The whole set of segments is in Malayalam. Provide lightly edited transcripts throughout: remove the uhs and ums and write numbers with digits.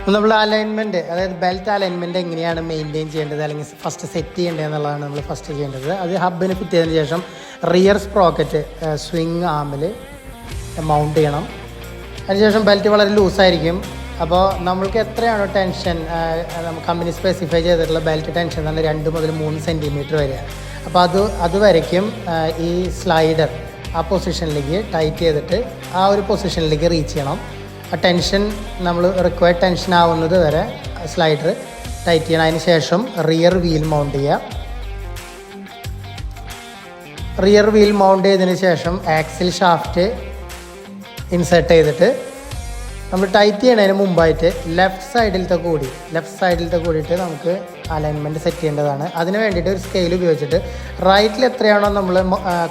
നമ്മൾ അലൈൻമെൻറ്റ്, അതായത് ബെൽറ്റ് അലൈൻമെൻറ്റ് എങ്ങനെയാണ് മെയിൻറ്റെയിൻ ചെയ്യേണ്ടത് അല്ലെങ്കിൽ ഫസ്റ്റ് സെറ്റ് ചെയ്യേണ്ടത് എന്നുള്ളതാണ് നമ്മൾ ഫസ്റ്റ് ചെയ്യേണ്ടത്. അത് ഹബിന് ഫിറ്റ് ചെയ്തതിന് ശേഷം റിയർ സ്പ്രോക്കറ്റ് സ്വിങ് ആമിൽ മൗണ്ട് ചെയ്യണം. അതിനുശേഷം ബെൽറ്റ് വളരെ ലൂസായിരിക്കും. അപ്പോൾ നമ്മൾക്ക് എത്രയാണോ ടെൻഷൻ കമ്പനി സ്പെസിഫൈ ചെയ്തിട്ടുള്ള ബെൽറ്റ് ടെൻഷൻ തന്നെ 2 മുതൽ 3 സെൻറ്റിമീറ്റർ വരെ. അപ്പോൾ അത് വരയ്ക്കും ഈ സ്ലൈഡർ ആ പൊസിഷനിലേക്ക് ടൈറ്റ് ചെയ്തിട്ട് ആ ഒരു പൊസിഷനിലേക്ക് റീച്ച് ചെയ്യണം. ആ ടെൻഷൻ നമ്മൾ റിക്വയർഡ് ടെൻഷൻ ആവുന്നത് വരെ സ്ലൈഡർ ടൈറ്റ് ചെയ്യണം. അതിന് ശേഷം റിയർ വീൽ മൗണ്ട് ചെയ്യുക. റിയർ വീൽ മൗണ്ട് ചെയ്തതിന് ശേഷം ആക്സിൽ ഷാഫ്റ്റ് ഇൻസേർട്ട് ചെയ്തിട്ട് നമ്മൾ ടൈറ്റ് ചെയ്യണതിന് മുമ്പായിട്ട് ലെഫ്റ്റ് സൈഡിലത്തെ കൂടിയിട്ട് നമുക്ക് അലൈൻമെൻറ്റ് സെറ്റ് ചെയ്യേണ്ടതാണ്. അതിന് വേണ്ടിയിട്ട് ഒരു സ്കെയിൽ ഉപയോഗിച്ചിട്ട് റൈറ്റിൽ എത്രയാണോ നമ്മൾ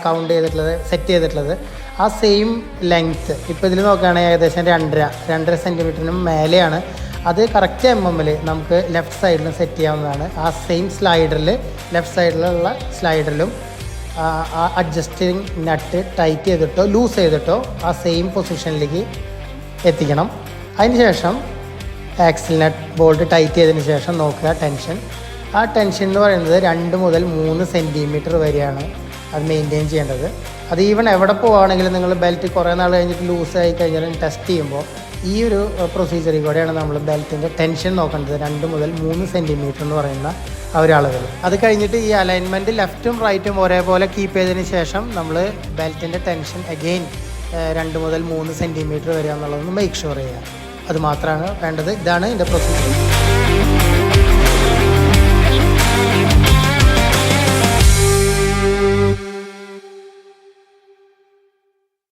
കൗണ്ട് ചെയ്തിട്ടുള്ളത് സെറ്റ് ചെയ്തിട്ടുള്ളത് ആ സെയിം ലെങ്ത്ത് ഇപ്പോൾ ഇതിൽ നോക്കുകയാണെങ്കിൽ ഏകദേശം 2.5 സെൻറ്റിമീറ്ററിനും മേലെയാണ്. അത് കറക്റ്റ് MM നമുക്ക് ലെഫ്റ്റ് സൈഡിലും സെറ്റ് ചെയ്യാവുന്നതാണ്. ആ സെയിം സ്ലൈഡറിൽ ലെഫ്റ്റ് സൈഡിലുള്ള സ്ലൈഡറിലും ആ അഡ്ജസ്റ്റിങ് നട്ട് ടൈറ്റ് ചെയ്തിട്ടോ ലൂസ് ചെയ്തിട്ടോ ആ സെയിം പൊസിഷനിലേക്ക് എത്തിക്കണം. അതിന് ശേഷം ആക്സിൽ നട്ട് ബോൾട്ട് ടൈറ്റ് ചെയ്തതിന് ശേഷം നോക്കുക ടെൻഷൻ. ആ ടെൻഷൻ എന്ന് പറയുന്നത് 2 മുതൽ 3 സെൻറ്റിമീറ്റർ വരെയാണ് അത് മെയിൻറ്റെയിൻ ചെയ്യേണ്ടത്. അത് ഈവൻ എവിടെ പോവുകയാണെങ്കിലും നിങ്ങൾ ബെൽറ്റ് കുറേ നാൾ കഴിഞ്ഞിട്ട് ലൂസായി കഴിഞ്ഞാലും ടെസ്റ്റ് ചെയ്യുമ്പോൾ ഈ ഒരു പ്രൊസീജിയറിൽ കൂടെയാണ് നമ്മൾ ബെൽറ്റിൻ്റെ ടെൻഷൻ നോക്കേണ്ടത്. 2 മുതൽ 3 സെൻറ്റിമീറ്റർ എന്ന് പറയുന്ന ആ ഒരു അളവിൽ. അത് കഴിഞ്ഞിട്ട് ഈ അലൈൻമെൻറ്റ് ലെഫ്റ്റും റൈറ്റും ഒരേപോലെ കീപ്പ് ചെയ്തതിന് ശേഷം നമ്മൾ ബെൽറ്റിൻ്റെ ടെൻഷൻ അഗെയിൻ 2 മുതൽ 3 സെൻറ്റിമീറ്റർ വരെ എന്നുള്ളതൊന്ന് മേക്ക് ഷുവർ ചെയ്യുക. അത് മാത്രമാണ് വേണ്ടത്. ഇതാണ് ഇതിൻ്റെ പ്രൊസീജിയർ.